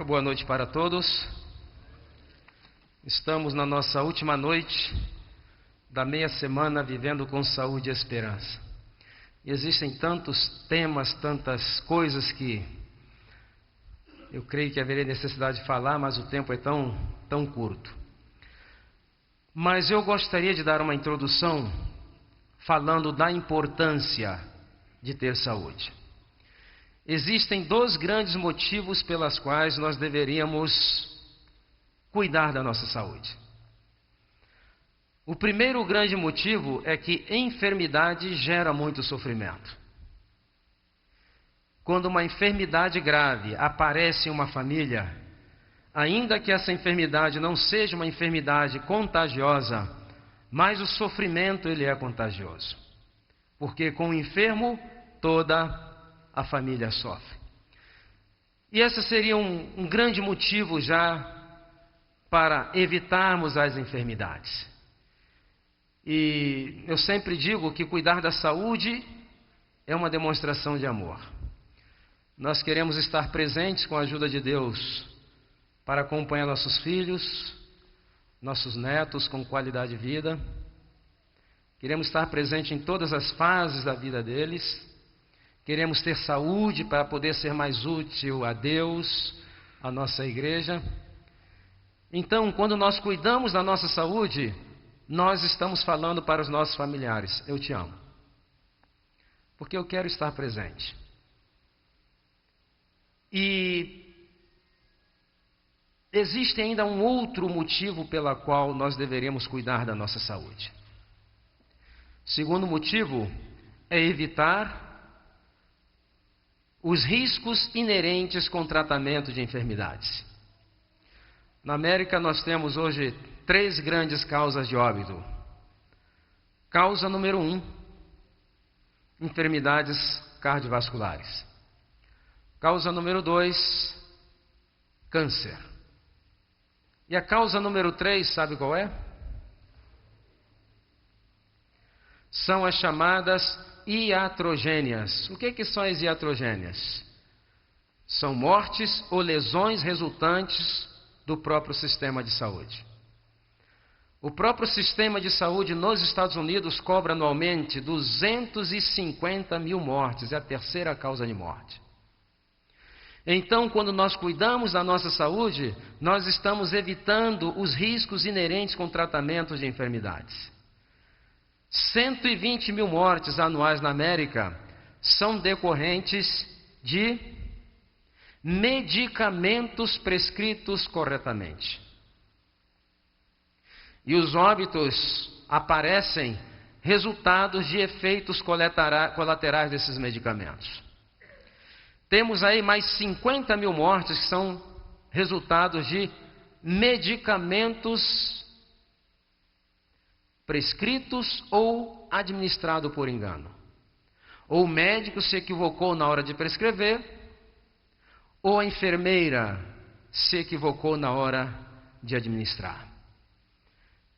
Boa noite para todos. Estamos na nossa última noite da meia semana Vivendo com Saúde e Esperança. E existem tantos temas, tantas coisas que eu creio que haveria necessidade de falar, mas o tempo é tão curto. Mas eu gostaria de dar uma introdução falando da importância de ter saúde. Existem dois grandes motivos pelos quais nós deveríamos cuidar da nossa saúde. O primeiro grande motivo é que enfermidade gera muito sofrimento. Quando uma enfermidade grave aparece em uma família, ainda que essa enfermidade não seja uma enfermidade contagiosa, mas o sofrimento ele é contagioso. Porque com o enfermo, toda a família sofre. E esse seria um grande motivo já para evitarmos as enfermidades. E eu sempre digo que cuidar da saúde é uma demonstração de amor. Nós queremos estar presentes com a ajuda de Deus para acompanhar nossos filhos, nossos netos com qualidade de vida. Queremos estar presente em todas as fases da vida deles. Queremos ter saúde para poder ser mais útil a Deus, a nossa igreja. Então, quando nós cuidamos da nossa saúde, nós estamos falando para os nossos familiares: eu te amo, porque eu quero estar presente. E existe ainda um outro motivo pelo qual nós deveríamos cuidar da nossa saúde. O segundo motivo é evitar os riscos inerentes com o tratamento de enfermidades. Na América nós temos hoje 3 grandes causas de óbito. Causa número 1, enfermidades cardiovasculares. Causa número 2, câncer. E a causa número 3, sabe qual é? São as chamadas iatrogênias. O que são as iatrogênias? São mortes ou lesões resultantes do próprio sistema de saúde. O próprio sistema de saúde nos Estados Unidos cobra anualmente 250 mil mortes, é a terceira causa de morte. Então, quando nós cuidamos da nossa saúde, nós estamos evitando os riscos inerentes com tratamentos de enfermidades. 120 mil mortes anuais na América são decorrentes de medicamentos prescritos corretamente. E os óbitos aparecem resultados de efeitos colaterais desses medicamentos. Temos aí mais 50 mil mortes que são resultados de medicamentos prescritos ou administrados por engano. Ou o médico se equivocou na hora de prescrever, ou a enfermeira se equivocou na hora de administrar.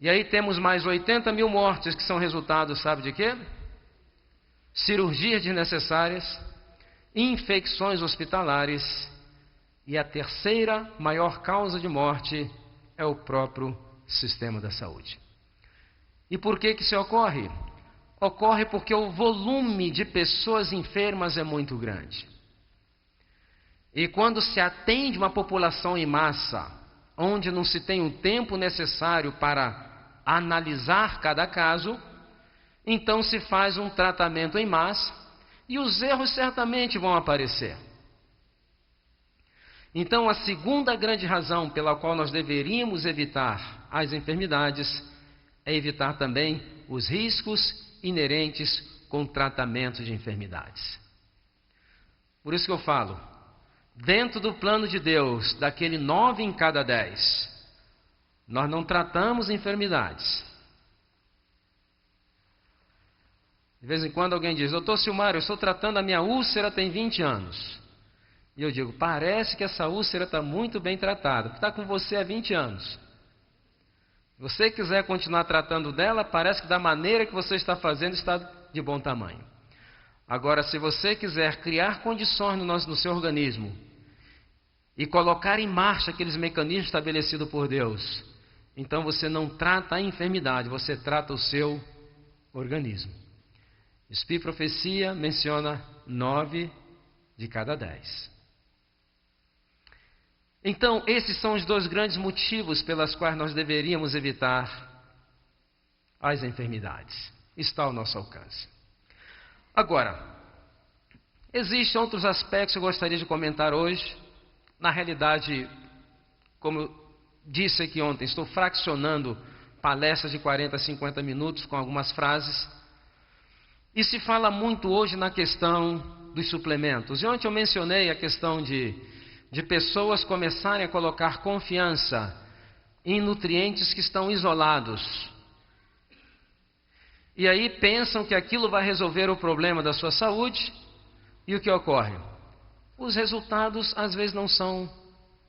E aí temos mais 80 mil mortes que são resultados, sabe de quê? Cirurgias desnecessárias, infecções hospitalares, e a terceira maior causa de morte é o próprio sistema da saúde. E por que isso ocorre? Ocorre porque o volume de pessoas enfermas é muito grande. E quando se atende uma população em massa, onde não se tem o tempo necessário para analisar cada caso, então se faz um tratamento em massa e os erros certamente vão aparecer. Então, a segunda grande razão pela qual nós deveríamos evitar as enfermidades é evitar também os riscos inerentes com tratamento de enfermidades. Por isso que eu falo, dentro do plano de Deus, daquele 9 em cada 10, nós não tratamos enfermidades. De vez em quando alguém diz: doutor Silmário, eu estou tratando a minha úlcera tem 20 anos. E eu digo: parece que essa úlcera está muito bem tratada, porque está com você há 20 anos. Se você quiser continuar tratando dela, parece que da maneira que você está fazendo está de bom tamanho. Agora, se você quiser criar condições no seu organismo e colocar em marcha aqueles mecanismos estabelecidos por Deus, então você não trata a enfermidade, você trata o seu organismo. Espírito e Profecia menciona 9 de cada 10. Então, esses são os 2 grandes motivos pelos quais nós deveríamos evitar as enfermidades. Está ao nosso alcance. Agora, existem outros aspectos que eu gostaria de comentar hoje. Na realidade, como eu disse aqui ontem, estou fracionando palestras de 40 a 50 minutos com algumas frases. E se fala muito hoje na questão dos suplementos. E ontem eu mencionei a questão de pessoas começarem a colocar confiança em nutrientes que estão isolados. E aí pensam que aquilo vai resolver o problema da sua saúde. E o que ocorre? Os resultados às vezes não são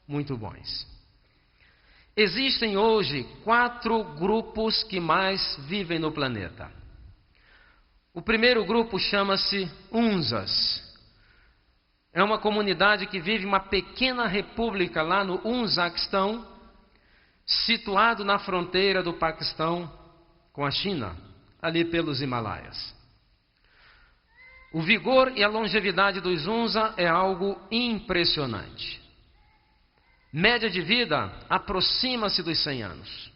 muito bons. Existem hoje 4 grupos que mais vivem no planeta. O primeiro grupo chama-se Unzas. É uma comunidade que vive uma pequena república lá no Unzaquistão, situado na fronteira do Paquistão com a China, ali pelos Himalaias. O vigor e a longevidade dos Unza é algo impressionante. Média de vida aproxima-se dos 100 anos.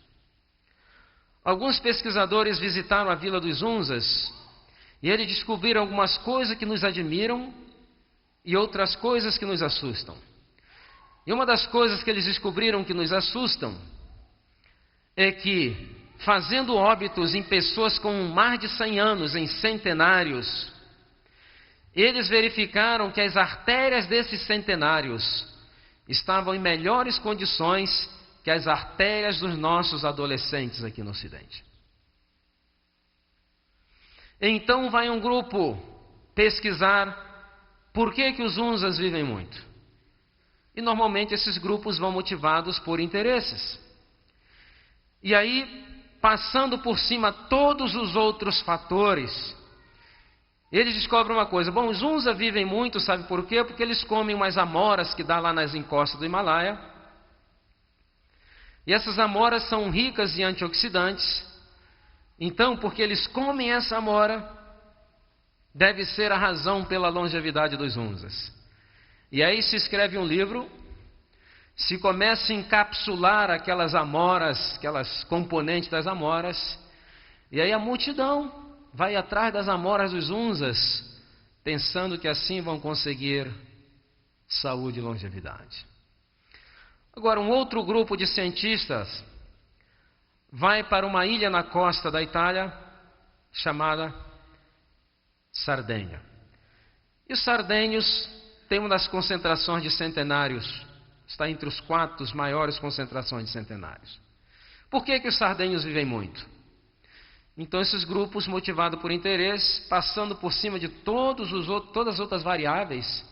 Alguns pesquisadores visitaram a vila dos Unzas e eles descobriram algumas coisas que nos admiram e outras coisas que nos assustam. E uma das coisas que eles descobriram que nos assustam é que, fazendo óbitos em pessoas com mais de 100 anos, em centenários, eles verificaram que as artérias desses centenários estavam em melhores condições que as artérias dos nossos adolescentes aqui no Ocidente. Então vai um grupo pesquisar por que os Unzas vivem muito. E normalmente esses grupos vão motivados por interesses. E aí, passando por cima todos os outros fatores, eles descobrem uma coisa. Bom, os Unza vivem muito, sabe por quê? Porque eles comem umas amoras que dá lá nas encostas do Himalaia. E essas amoras são ricas em antioxidantes. Então, porque eles comem essa amora, deve ser a razão pela longevidade dos Unzas. E aí se escreve um livro, se começa a encapsular aquelas amoras, aquelas componentes das amoras, e aí a multidão vai atrás das amoras dos Unzas, pensando que assim vão conseguir saúde e longevidade. Agora, um outro grupo de cientistas vai para uma ilha na costa da Itália, chamada Sardenha. E os sardênios têm uma das concentrações de centenários, está entre os 4 maiores concentrações de centenários. Por que os sardênios vivem muito? Então esses grupos, motivados por interesse, passando por cima de todas as outras variáveis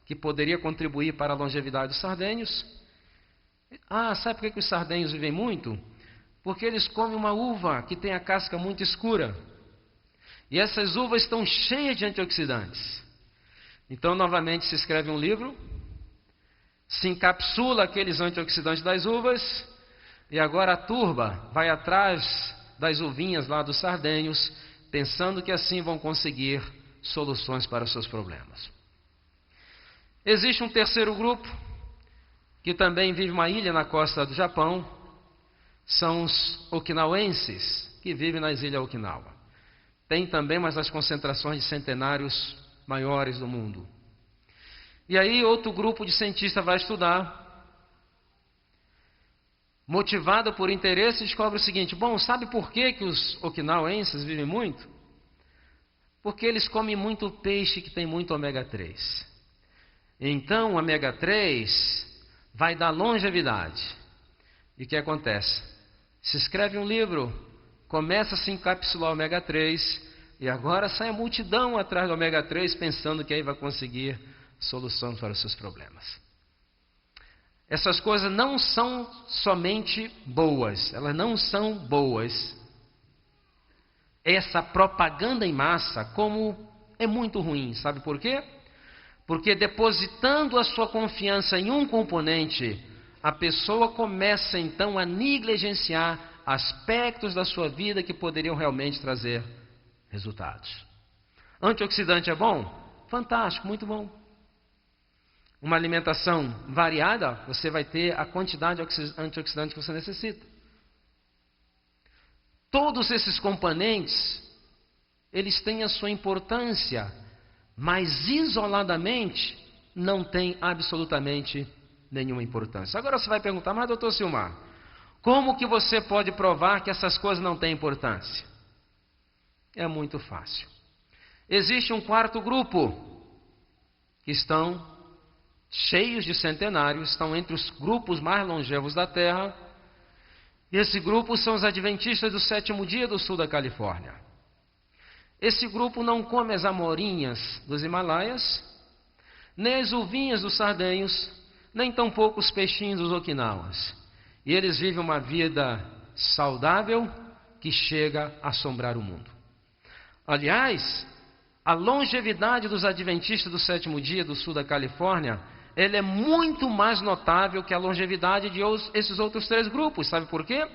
que poderiam contribuir para a longevidade dos sardênios. Sabe por que os sardênios vivem muito? Porque eles comem uma uva que tem a casca muito escura. E essas uvas estão cheias de antioxidantes. Então, novamente, se escreve um livro, se encapsula aqueles antioxidantes das uvas, e agora a turba vai atrás das uvinhas lá dos sardênios, pensando que assim vão conseguir soluções para os seus problemas. Existe um terceiro grupo, que também vive uma ilha na costa do Japão, são os okinauenses, que vivem nas ilhas Okinawa. Tem também umas das concentrações de centenários maiores do mundo. E aí outro grupo de cientistas vai estudar, motivado por interesse, descobre o seguinte: bom, sabe por que os okinauenses vivem muito? Porque eles comem muito peixe que tem muito ômega 3. Então o ômega 3 vai dar longevidade. E o que acontece? Se escreve um livro, começa a se encapsular o ômega 3, e agora sai a multidão atrás do ômega 3, pensando que aí vai conseguir soluções para os seus problemas. Essas coisas não são somente boas, elas não são boas. Essa propaganda em massa, como é muito ruim, sabe por quê? Porque depositando a sua confiança em um componente, a pessoa começa então a negligenciar aspectos da sua vida que poderiam realmente trazer resultados. Antioxidante é bom? Fantástico, muito bom. Uma alimentação variada, você vai ter a quantidade de antioxidante que você necessita. Todos esses componentes, eles têm a sua importância, mas isoladamente não tem absolutamente nenhuma importância. Agora você vai perguntar, mas doutor Silmar, como que você pode provar que essas coisas não têm importância? É muito fácil. Existe um quarto grupo, que estão cheios de centenários, estão entre os grupos mais longevos da Terra. E esse grupo são os adventistas do sétimo dia do sul da Califórnia. Esse grupo não come as amorinhas dos Himalaias, nem as uvinhas dos sardenhos, nem tampouco os peixinhos dos Okinawas. E eles vivem uma vida saudável que chega a assombrar o mundo. Aliás, a longevidade dos adventistas do sétimo dia do sul da Califórnia, ela é muito mais notável que a longevidade de esses outros três grupos. Sabe por quê?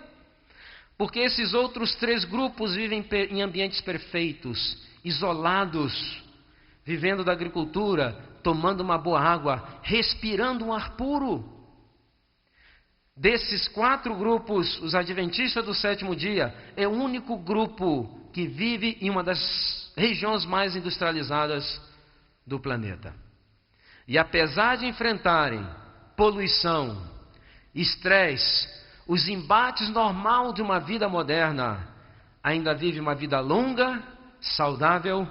Porque esses outros três grupos vivem em ambientes perfeitos, isolados, vivendo da agricultura, tomando uma boa água, respirando um ar puro. Desses quatro grupos, os adventistas do sétimo dia é o único grupo que vive em uma das regiões mais industrializadas do planeta. E apesar de enfrentarem poluição, estresse, os embates normais de uma vida moderna, ainda vive uma vida longa, saudável,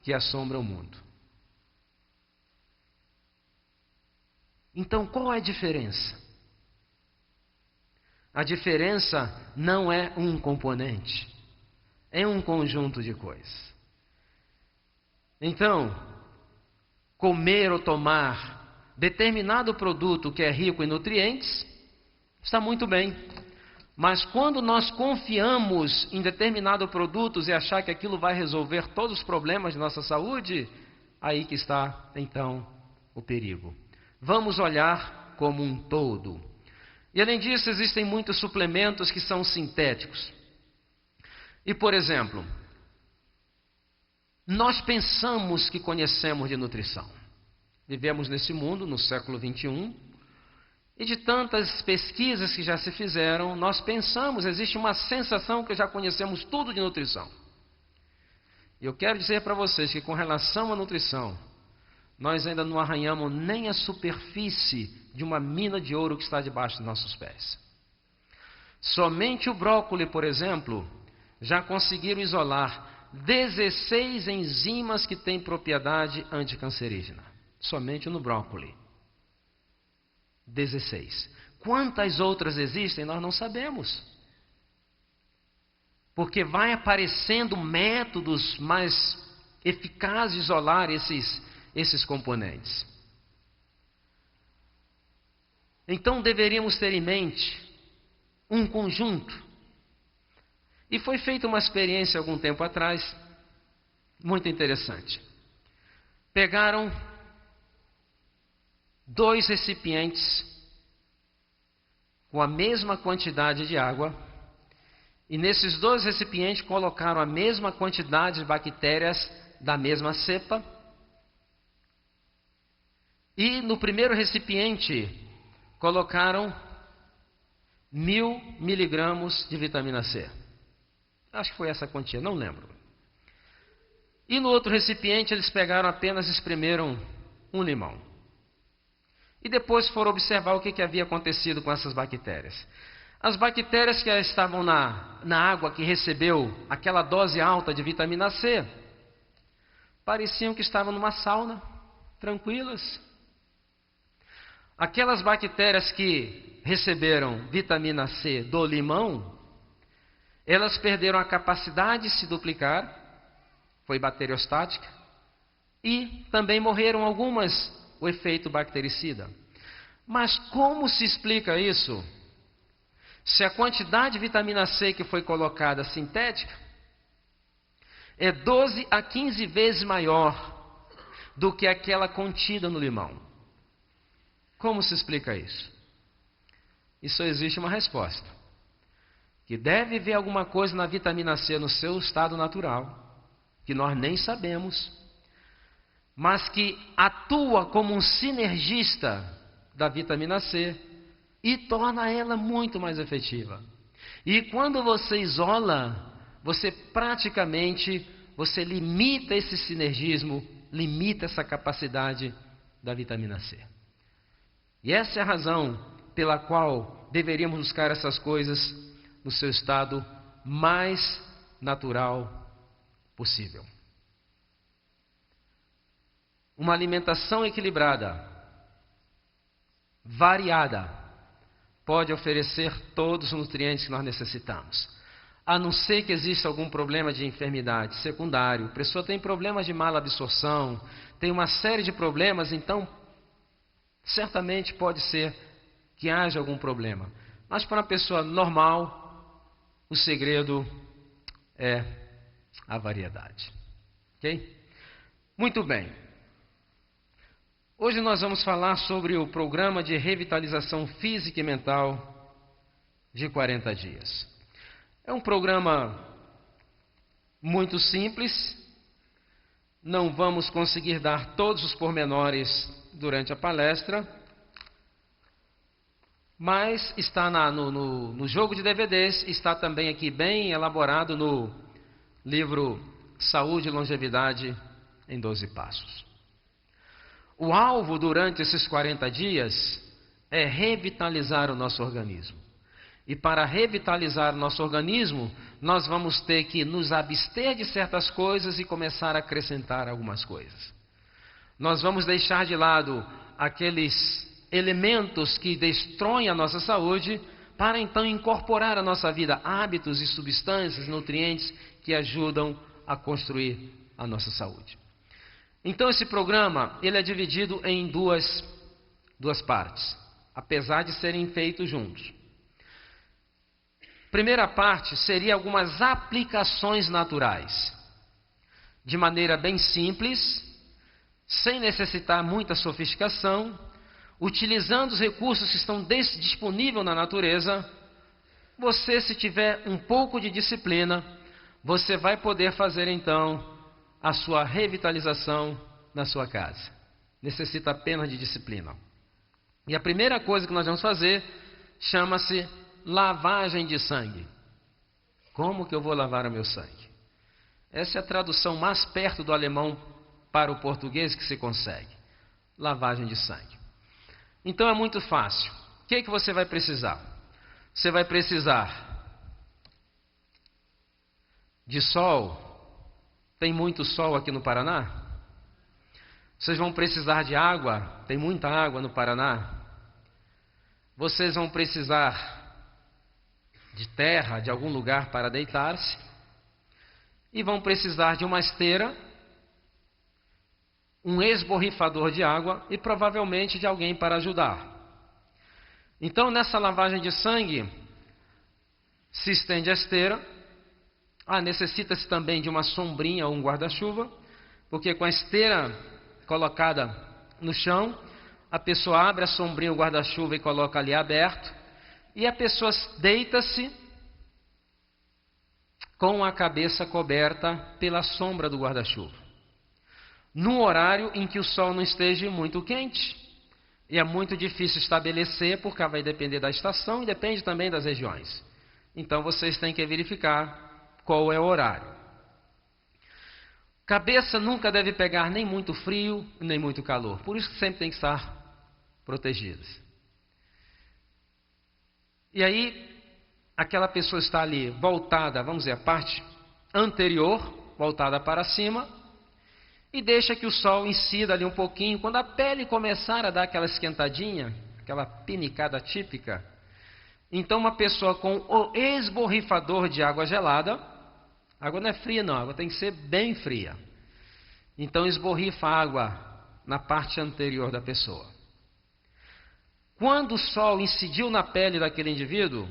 que assombra o mundo. Então, qual é a diferença? A diferença não é um componente, é um conjunto de coisas. Então, comer ou tomar determinado produto que é rico em nutrientes, está muito bem. Mas quando nós confiamos em determinados produtos e achar que aquilo vai resolver todos os problemas de nossa saúde, aí que está, então, o perigo. Vamos olhar como um todo. E além disso, existem muitos suplementos que são sintéticos. E, por exemplo, nós pensamos que conhecemos de nutrição. Vivemos nesse mundo, no século 21, e de tantas pesquisas que já se fizeram, nós pensamos, existe uma sensação que já conhecemos tudo de nutrição. E eu quero dizer para vocês que com relação à nutrição, nós ainda não arranhamos nem a superfície de uma mina de ouro que está debaixo dos nossos pés. Somente o brócolis, por exemplo, já conseguiram isolar 16 enzimas que têm propriedade anticancerígena. Somente no brócolis. 16. Quantas outras existem, nós não sabemos. Porque vai aparecendo métodos mais eficazes de isolar esses componentes. Então deveríamos ter em mente um conjunto. E foi feita uma experiência algum tempo atrás, muito interessante. Pegaram 2 recipientes com a mesma quantidade de água, e nesses 2 recipientes colocaram a mesma quantidade de bactérias da mesma cepa, e no primeiro recipiente colocaram 1000 miligramas de vitamina C. Acho que foi essa quantia, não lembro. E no outro recipiente eles pegaram apenas, espremeram um limão. E depois foram observar o que havia acontecido com essas bactérias. As bactérias que estavam na água que recebeu aquela dose alta de vitamina C, pareciam que estavam numa sauna, tranquilas. Aquelas bactérias que receberam vitamina C do limão, elas perderam a capacidade de se duplicar, foi bacteriostática, e também morreram algumas, o efeito bactericida. Mas como se explica isso? Se a quantidade de vitamina C que foi colocada sintética é 12 a 15 vezes maior do que aquela contida no limão. Como se explica isso? E só existe uma resposta: que deve haver alguma coisa na vitamina C no seu estado natural, que nós nem sabemos, mas que atua como um sinergista da vitamina C e torna ela muito mais efetiva. E quando você isola, você praticamente limita esse sinergismo, limita essa capacidade da vitamina C. E essa é a razão pela qual deveríamos buscar essas coisas no seu estado mais natural possível. Uma alimentação equilibrada, variada, pode oferecer todos os nutrientes que nós necessitamos. A não ser que exista algum problema de enfermidade secundário, a pessoa tem problemas de mala absorção, tem uma série de problemas, então certamente pode ser que haja algum problema. Mas para uma pessoa normal, o segredo é a variedade. Ok? Muito bem. Hoje nós vamos falar sobre o programa de revitalização física e mental de 40 dias. É um programa muito simples. Não vamos conseguir dar todos os pormenores durante a palestra, mas está no jogo de DVDs, está também aqui bem elaborado no livro Saúde e Longevidade em 12 Passos. O alvo durante esses 40 dias é revitalizar o nosso organismo. E para revitalizar o nosso organismo, nós vamos ter que nos abster de certas coisas e começar a acrescentar algumas coisas. Nós vamos deixar de lado aqueles elementos que destroem a nossa saúde, para então incorporar à nossa vida hábitos e substâncias, nutrientes que ajudam a construir a nossa saúde. Então esse programa, ele é dividido em duas partes, apesar de serem feitos juntos. Primeira parte seria algumas aplicações naturais, de maneira bem simples, sem necessitar muita sofisticação, utilizando os recursos que estão disponíveis na natureza. Você, se tiver um pouco de disciplina, você vai poder fazer então a sua revitalização na sua casa. Necessita apenas de disciplina. E a primeira coisa que nós vamos fazer chama-se lavagem de sangue. Como que eu vou lavar o meu sangue? Essa é a tradução mais perto do alemão para o português que se consegue. Lavagem de sangue. Então é muito fácil. O que é que você vai precisar? Você vai precisar de sol. Tem muito sol aqui no Paraná? Vocês vão precisar de água. Tem muita água no Paraná. Vocês vão precisar de terra, de algum lugar para deitar-se. E vão precisar de uma esteira, um esborrifador de água e provavelmente de alguém para ajudar. Então, nessa lavagem de sangue, se estende a esteira. Necessita-se também de uma sombrinha ou um guarda-chuva, porque com a esteira colocada no chão, a pessoa abre a sombrinha, o guarda-chuva e coloca ali aberto, e a pessoa deita-se com a cabeça coberta pela sombra do guarda-chuva, num horário em que o sol não esteja muito quente. E é muito difícil estabelecer, porque vai depender da estação e depende também das regiões. Então vocês têm que verificar qual é o horário. Cabeça nunca deve pegar nem muito frio, nem muito calor. Por isso que sempre tem que estar protegidas. E aí, aquela pessoa está ali voltada, vamos dizer, a parte anterior, voltada para cima, e deixa que o sol incida ali um pouquinho. Quando a pele começar a dar aquela esquentadinha, aquela pinicada típica, então uma pessoa com o esborrifador de água gelada, a água não é fria não, a água tem que ser bem fria. Então esborrifa a água na parte anterior da pessoa. Quando o sol incidiu na pele daquele indivíduo,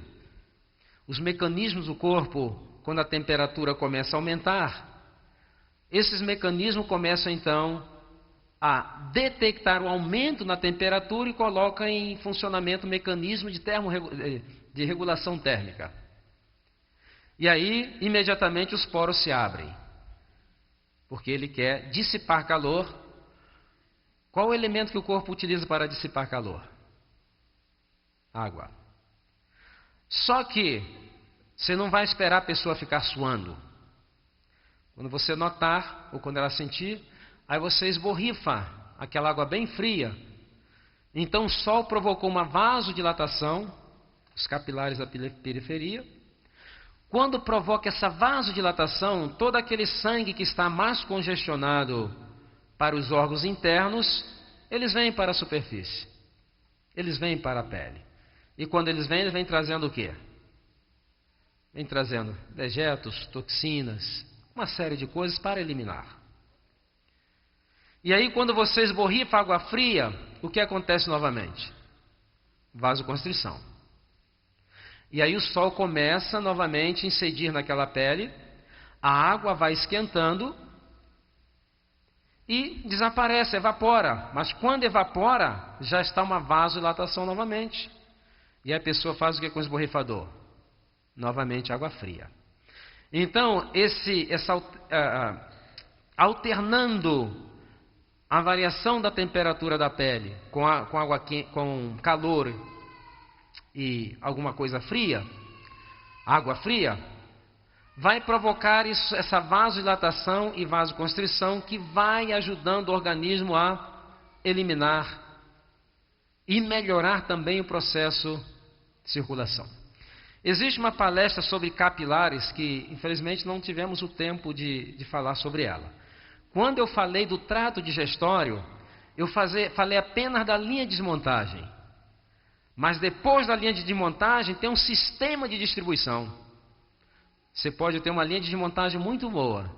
os mecanismos do corpo, quando a temperatura começa a aumentar, esses mecanismos começam então a detectar o aumento na temperatura e coloca em funcionamento o mecanismo de regulação térmica. E aí, imediatamente, os poros se abrem, porque ele quer dissipar calor. Qual o elemento que o corpo utiliza para dissipar calor? Água. Só que você não vai esperar a pessoa ficar suando. Quando você notar, ou quando ela sentir, aí você esborrifa aquela água bem fria. Então o sol provocou uma vasodilatação, os capilares da periferia. Quando provoca essa vasodilatação, todo aquele sangue que está mais congestionado para os órgãos internos, eles vêm para a superfície. Eles vêm para a pele. E quando eles vêm trazendo o quê? Vem trazendo dejetos, toxinas, uma série de coisas para eliminar. E aí, quando você esborrifa água fria, o que acontece novamente? Vasoconstrição. E aí o sol começa novamente a incidir naquela pele, a água vai esquentando e desaparece, evapora. Mas quando evapora, já está uma vasodilatação novamente. E a pessoa faz o que com o esborrifador? Novamente água fria. Então, alternando a variação da temperatura da pele com água quente, com calor e alguma coisa fria, água fria, vai provocar essa vasodilatação e vasoconstrição que vai ajudando o organismo a eliminar e melhorar também o processo de circulação. Existe uma palestra sobre capilares que, infelizmente, não tivemos o tempo de falar sobre ela. Quando eu falei do trato digestório, eu falei apenas da linha de desmontagem. Mas depois da linha de desmontagem tem um sistema de distribuição. Você pode ter uma linha de desmontagem muito boa,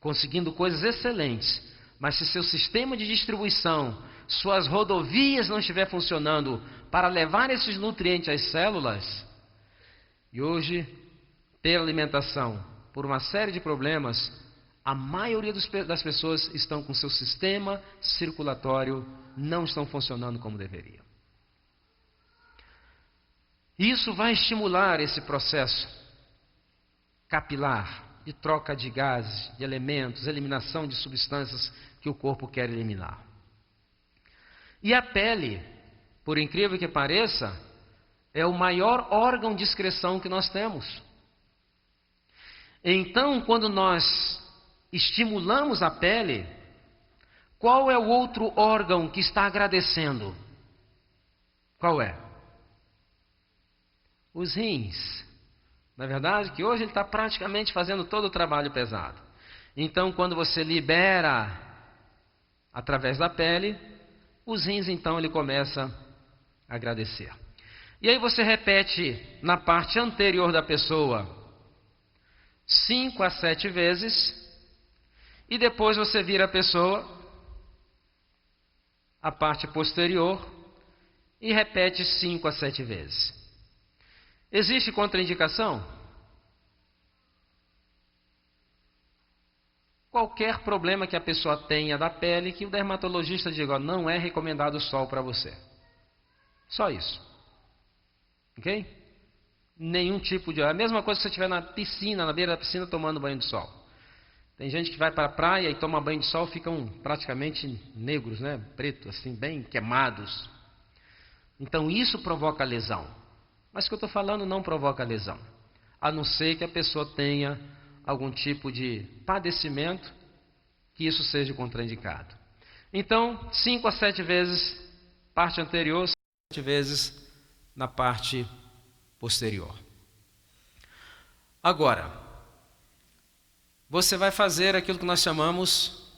conseguindo coisas excelentes. Mas se seu sistema de distribuição, suas rodovias não estiver funcionando para levar esses nutrientes às células, e hoje, pela alimentação, por uma série de problemas, a maioria das pessoas estão com seu sistema circulatório, não estão funcionando como deveria. Isso vai estimular esse processo capilar de troca de gases, de elementos, eliminação de substâncias que o corpo quer eliminar. E a pele, por incrível que pareça, é o maior órgão de excreção que nós temos. Então, quando nós estimulamos a pele, qual é o outro órgão que está agradecendo? Qual é? Os rins. Na verdade, que hoje ele está praticamente fazendo todo o trabalho pesado. Então, quando você libera através da pele, os rins, então, ele começa a agradecer. E aí você repete na parte anterior da pessoa 5 a 7 vezes, e depois você vira a pessoa, a parte posterior, e repete 5 a 7 vezes. Existe contraindicação? Qualquer problema que a pessoa tenha da pele, que o dermatologista diga, não é recomendado o sol para você. Só isso. Ok? Nenhum tipo de... A mesma coisa que você estiver na piscina, na beira da piscina, tomando banho de sol. Tem gente que vai para a praia e toma banho de sol, ficam praticamente negros, né? Pretos, assim, bem queimados. Então isso provoca lesão. Mas o que eu estou falando não provoca lesão. A não ser que a pessoa tenha algum tipo de padecimento, que isso seja contraindicado. Então, 5 a 7 vezes parte anterior, 7 vezes na parte posterior. Agora, você vai fazer aquilo que nós chamamos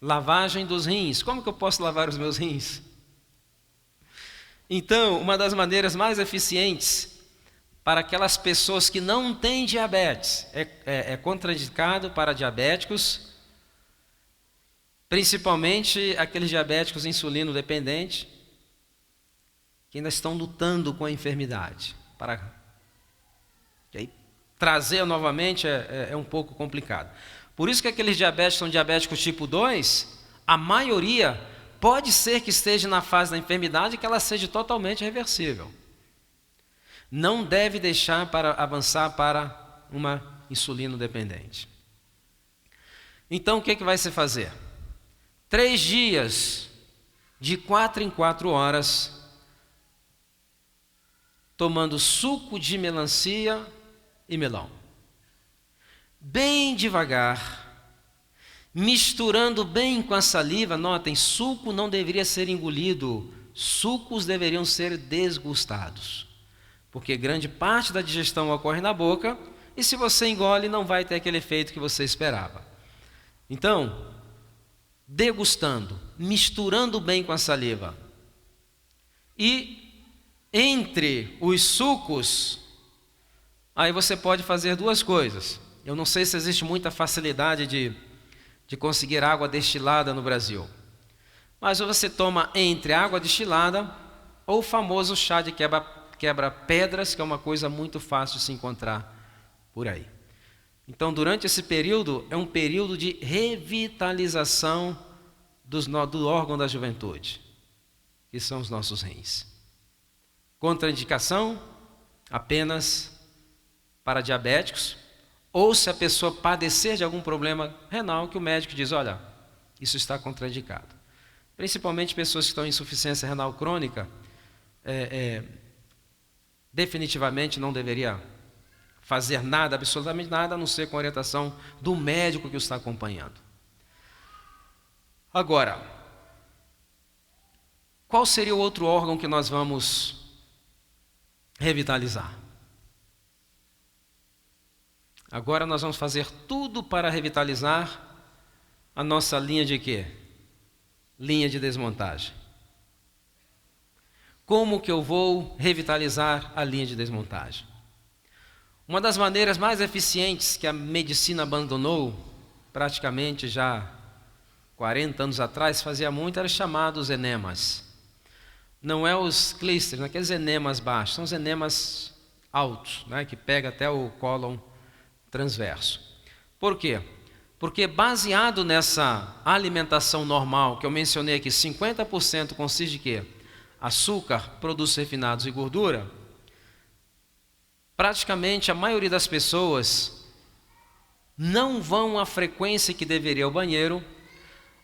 lavagem dos rins. Como que eu posso lavar os meus rins? Então, uma das maneiras mais eficientes para aquelas pessoas que não têm diabetes, é contraindicado para diabéticos, principalmente aqueles diabéticos insulino dependentes, que ainda estão lutando com a enfermidade. Trazer novamente é um pouco complicado. Por isso que aqueles diabéticos são diabéticos tipo 2, A maioria pode ser que esteja na fase da enfermidade que ela seja totalmente reversível. Não deve deixar para avançar para uma insulina dependente. Então o que vai se fazer? 3 dias, de 4 em 4 horas, tomando suco de melancia e melão. Bem devagar, misturando bem com a saliva. Notem, suco não deveria ser engolido, sucos deveriam ser desgustados, porque grande parte da digestão ocorre na boca, e se você engole não vai ter aquele efeito que você esperava. Então, degustando, misturando bem com a saliva, e entre os sucos, aí você pode fazer 2 coisas. Eu não sei se existe muita facilidade de conseguir água destilada no Brasil, mas ou você toma entre água destilada ou o famoso chá de quebra-pedras, que é uma coisa muito fácil de se encontrar por aí. Então, durante esse período, é um período de revitalização do órgão da juventude, que são os nossos rins. Contraindicação apenas para diabéticos, ou se a pessoa padecer de algum problema renal, que o médico diz, olha, isso está contraindicado. Principalmente pessoas que estão em insuficiência renal crônica, definitivamente não deveria fazer nada, absolutamente nada, a não ser com a orientação do médico que o está acompanhando. Agora, qual seria o outro órgão que nós vamos revitalizar? Agora nós vamos fazer tudo para revitalizar a nossa linha de quê? Linha de desmontagem. Como que eu vou revitalizar a linha de desmontagem? Uma das maneiras mais eficientes que a medicina abandonou, praticamente já 40 anos atrás, fazia muito, era chamados enemas. Não é os clísteres, aqueles enemas baixos, são os enemas altos, né, que pega até o cólon transverso. Por quê? Porque baseado nessa alimentação normal, que eu mencionei aqui, 50% consiste de quê? Açúcar, produtos refinados e gordura. Praticamente a maioria das pessoas não vão à frequência que deveria ao banheiro.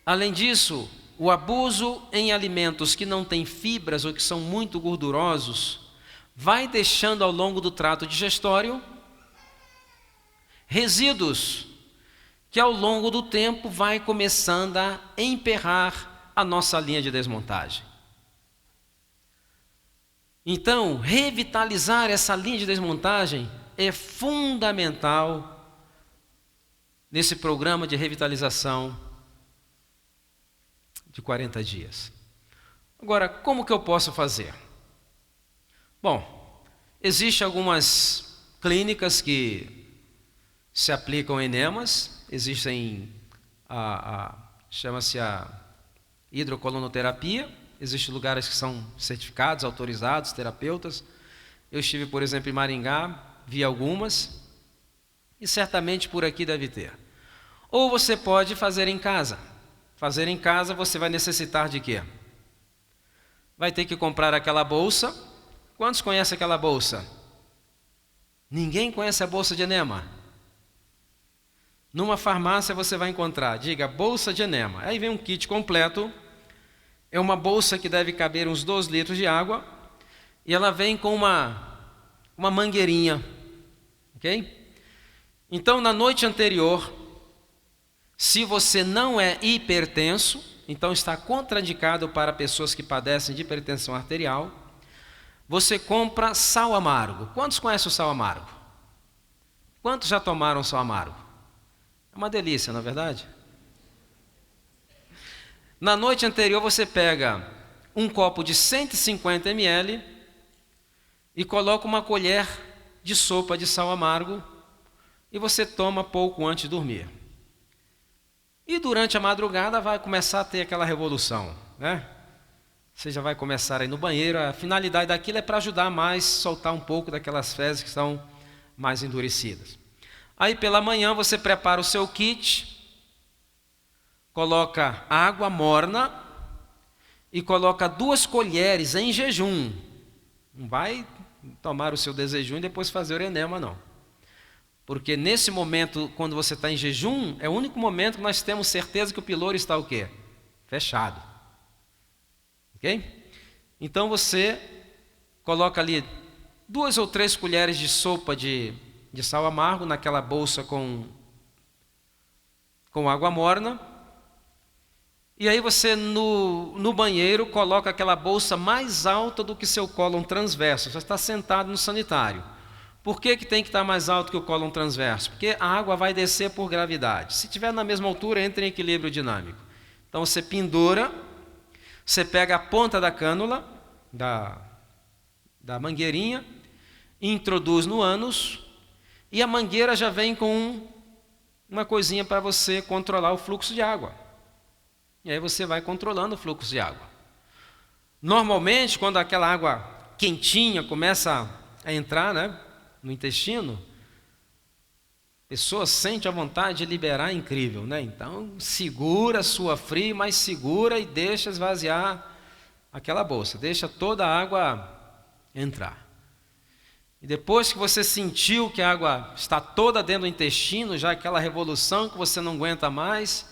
Além disso, o abuso em alimentos que não têm fibras ou que são muito gordurosos vai deixando ao longo do trato digestório resíduos que ao longo do tempo vai começando a emperrar a nossa linha de desmontagem. Então, revitalizar essa linha de desmontagem é fundamental nesse programa de revitalização de 40 dias. Agora, como que eu posso fazer? Bom, existem algumas clínicas que se aplicam enemas, existem chama-se a hidrocolonoterapia, existem lugares que são certificados, autorizados, terapeutas. Eu estive, por exemplo, em Maringá, vi algumas, e certamente por aqui deve ter. Ou você pode fazer em casa. Fazer em casa você vai necessitar de quê? Vai ter que comprar aquela bolsa. Quantos conhecem aquela bolsa? Ninguém conhece a bolsa de enema? Numa farmácia você vai encontrar, diga, bolsa de enema. Aí vem um kit completo. É uma bolsa que deve caber uns 2 litros de água. E ela vem com uma mangueirinha. Ok? Então, na noite anterior, se você não é hipertenso, então está contraindicado para pessoas que padecem de hipertensão arterial, você compra sal amargo. Quantos conhecem o sal amargo? Quantos já tomaram sal amargo? É uma delícia, não é verdade? Na noite anterior você pega um copo de 150 ml e coloca uma colher de sopa de sal amargo e você toma pouco antes de dormir. E durante a madrugada vai começar a ter aquela revolução, né? Você já vai começar aí no banheiro, a finalidade daquilo é para ajudar mais, soltar um pouco daquelas fezes que estão mais endurecidas. Aí pela manhã você prepara o seu kit, coloca água morna e coloca 2 colheres em jejum. Não vai tomar o seu desjejum e depois fazer o enema, não. Porque nesse momento, quando você está em jejum, é o único momento que nós temos certeza que o pylori está o quê? Fechado. Ok? Então você coloca ali 2 ou 3 colheres de sopa de sal amargo naquela bolsa com água morna. E aí você no banheiro coloca aquela bolsa mais alta do que seu cólon transverso. Você está sentado no sanitário. Por que tem que estar mais alto que o cólon transverso? Porque a água vai descer por gravidade. Se estiver na mesma altura, entra em equilíbrio dinâmico. Então você pendura, você pega a ponta da cânula, da mangueirinha, introduz no ânus, e a mangueira já vem com uma coisinha para você controlar o fluxo de água. E aí você vai controlando o fluxo de água. Normalmente, quando aquela água quentinha começa a entrar, né, no intestino, a pessoa sente a vontade de liberar, incrível, né? Então, segura a sua fria, mas segura e deixa esvaziar aquela bolsa. Deixa toda a água entrar. E depois que você sentiu que a água está toda dentro do intestino, já aquela revolução que você não aguenta mais,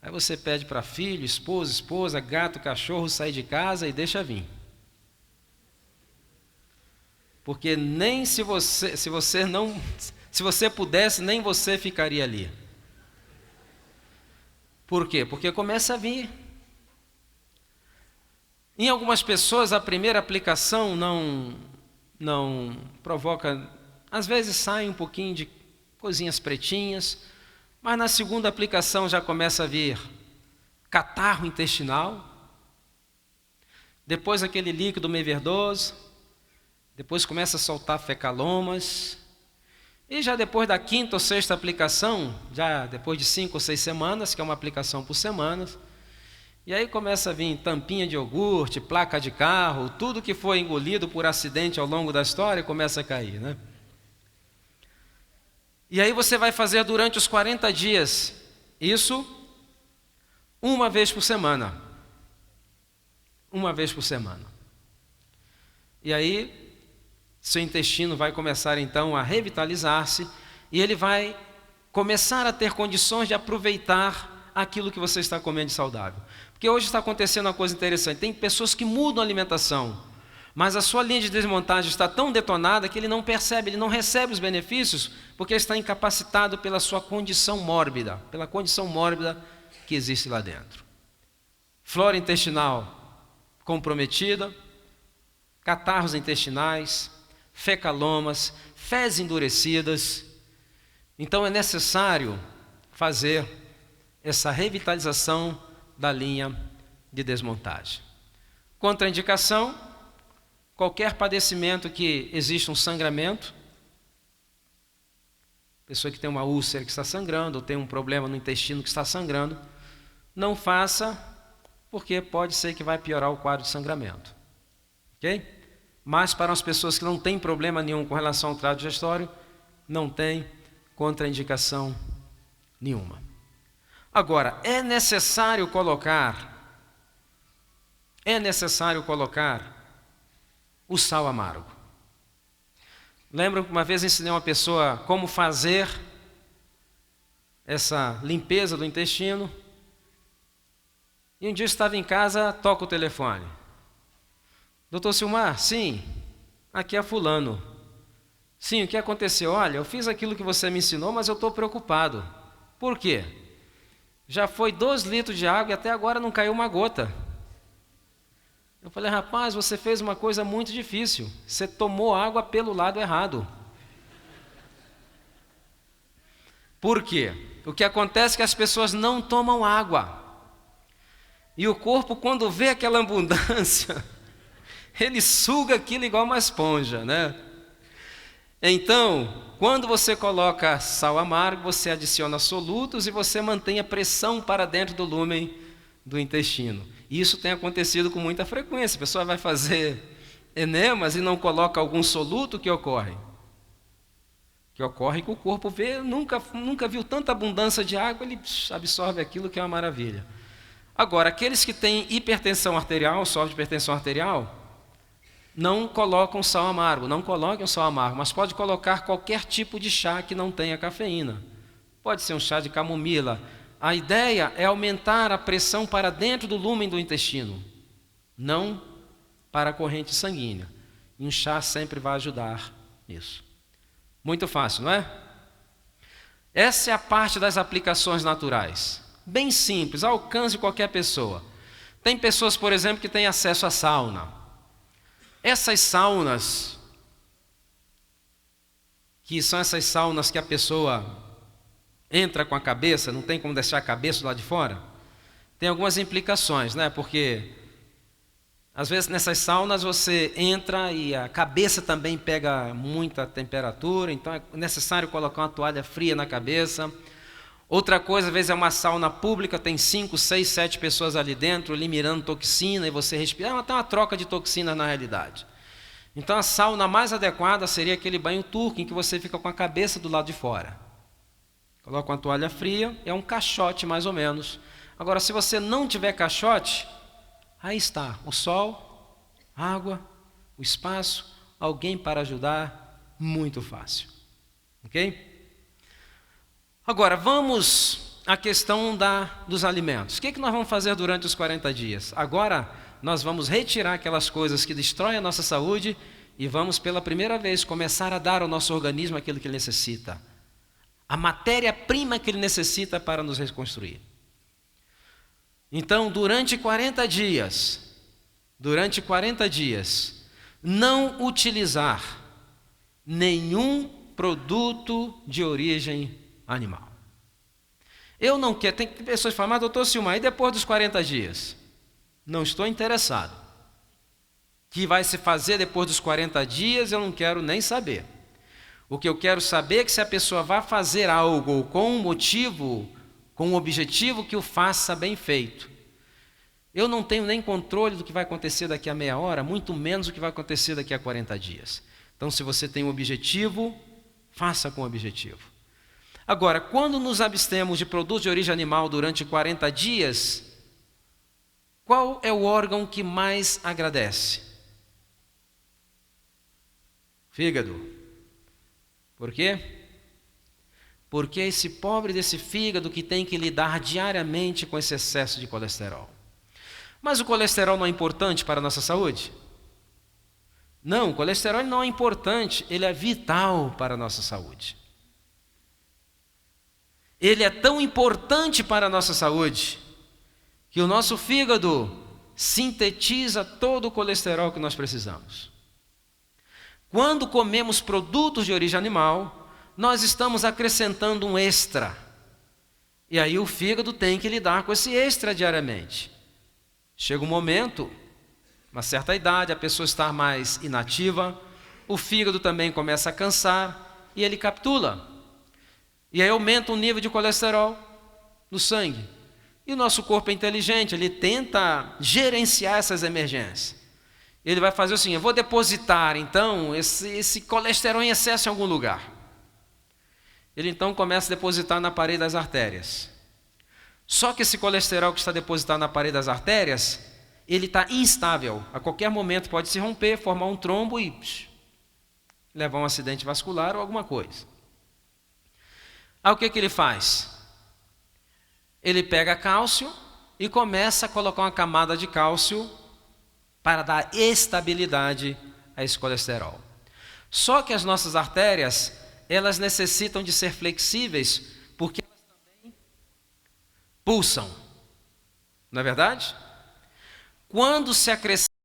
aí você pede para filho, esposa, gato, cachorro sair de casa e deixa vir. Porque nem se você pudesse, nem você ficaria ali. Por quê? Porque começa a vir. Em algumas pessoas a primeira aplicação não provoca, às vezes sai um pouquinho de coisinhas pretinhas, mas na segunda aplicação já começa a vir catarro intestinal, depois aquele líquido meio verdoso, depois começa a soltar fecalomas, e já depois da 5ª ou 6ª aplicação, já depois de 5 ou 6 semanas, que é uma aplicação por semana, e aí começa a vir tampinha de iogurte, placa de carro, tudo que foi engolido por acidente ao longo da história começa a cair, né? E aí você vai fazer durante os 40 dias, isso 1 vez por semana. 1 vez por semana. E aí, seu intestino vai começar então a revitalizar-se e ele vai começar a ter condições de aproveitar aquilo que você está comendo de saudável. Porque hoje está acontecendo uma coisa interessante, tem pessoas que mudam a alimentação, mas a sua linha de desmontagem está tão detonada que ele não percebe, ele não recebe os benefícios, porque ele está incapacitado pela sua condição mórbida, que existe lá dentro. Flora intestinal comprometida, catarros intestinais, fecalomas, fezes endurecidas. Então é necessário fazer essa revitalização da linha de desmontagem. Contraindicação: qualquer padecimento que exista um sangramento, pessoa que tem uma úlcera que está sangrando, ou tem um problema no intestino que está sangrando, não faça, porque pode ser que vai piorar o quadro de sangramento. Ok? Mas para as pessoas que não têm problema nenhum com relação ao trato digestório, não tem contraindicação nenhuma. Agora, é necessário colocar o sal amargo. Lembram que uma vez ensinei uma pessoa como fazer essa limpeza do intestino? E um dia eu estava em casa, toca o telefone. Doutor Silmar, sim, aqui é fulano. Sim, o que aconteceu? Olha, eu fiz aquilo que você me ensinou, mas eu estou preocupado. Por quê? Já foi 2 litros de água e até agora não caiu uma gota. Eu falei, rapaz, você fez uma coisa muito difícil. Você tomou água pelo lado errado. Por quê? O que acontece é que as pessoas não tomam água. E o corpo, quando vê aquela abundância, ele suga aquilo igual uma esponja, né? Então, quando você coloca sal amargo, você adiciona solutos e você mantém a pressão para dentro do lúmen do intestino. Isso tem acontecido com muita frequência. A pessoa vai fazer enemas e não coloca algum soluto, o que ocorre? que ocorre que o corpo nunca viu tanta abundância de água, ele absorve aquilo, que é uma maravilha. Agora, aqueles que têm hipertensão arterial, sofrem de hipertensão arterial, não colocam sal amargo, não coloquem sal amargo, mas pode colocar qualquer tipo de chá que não tenha cafeína. Pode ser um chá de camomila. A ideia é aumentar a pressão para dentro do lúmen do intestino, não para a corrente sanguínea. E um chá sempre vai ajudar nisso. Muito fácil, não é? Essa é a parte das aplicações naturais. Bem simples, ao alcance de qualquer pessoa. Tem pessoas, por exemplo, que têm acesso à sauna. Essas saunas, que são essas saunas que a pessoa entra com a cabeça, não tem como deixar a cabeça do lado de fora, tem algumas implicações, né? Porque às vezes nessas saunas você entra e a cabeça também pega muita temperatura, então é necessário colocar uma toalha fria na cabeça. Outra coisa, às vezes é uma sauna pública, tem 5, 6, 7 pessoas ali dentro, eliminando toxina, e você respira. Tem uma troca de toxinas na realidade. Então a sauna mais adequada seria aquele banho turco, em que você fica com a cabeça do lado de fora. Coloca uma toalha fria, é um caixote mais ou menos. Agora, se você não tiver caixote, aí está, o sol, a água, o espaço, alguém para ajudar, muito fácil. Ok? Agora, vamos à questão dos alimentos. O que nós vamos fazer durante os 40 dias? Agora, nós vamos retirar aquelas coisas que destroem a nossa saúde e vamos, pela primeira vez, começar a dar ao nosso organismo aquilo que ele necessita. A matéria-prima que ele necessita para nos reconstruir. Então, durante 40 dias, não utilizar nenhum produto de origem animal. Eu não quero, tem pessoas que falam, mas doutor Silmar, e depois dos 40 dias? Não estou interessado. O que vai se fazer depois dos 40 dias, eu não quero nem saber. O que eu quero saber é que se a pessoa vai fazer algo com um motivo, com um objetivo, que o faça bem feito. Eu não tenho nem controle do que vai acontecer daqui a meia hora, muito menos o que vai acontecer daqui a 40 dias. Então, se você tem um objetivo, faça com objetivo. Agora, quando nos abstemos de produtos de origem animal durante 40 dias, qual é o órgão que mais agradece? Fígado. Por quê? Porque é esse pobre desse fígado que tem que lidar diariamente com esse excesso de colesterol. Mas o colesterol não é importante para a nossa saúde? Não, o colesterol não é importante, ele é vital para a nossa saúde. Ele é tão importante para a nossa saúde que o nosso fígado sintetiza todo o colesterol que nós precisamos. Quando comemos produtos de origem animal, nós estamos acrescentando um extra. E aí o fígado tem que lidar com esse extra diariamente. Chega um momento, uma certa idade, a pessoa está mais inativa, o fígado também começa a cansar e ele capitula. E aí aumenta o nível de colesterol no sangue. E o nosso corpo é inteligente, ele tenta gerenciar essas emergências. Ele vai fazer assim, eu vou depositar então esse colesterol em excesso em algum lugar. Ele então começa a depositar na parede das artérias. Só que esse colesterol que está depositado na parede das artérias, ele está instável. A qualquer momento pode se romper, formar um trombo e levar a um acidente vascular ou alguma coisa. Aí o que ele faz? Ele pega cálcio e começa a colocar uma camada de cálcio para dar estabilidade a esse colesterol. Só que as nossas artérias, elas necessitam de ser flexíveis, porque elas também pulsam. Não é verdade? Quando se acrescenta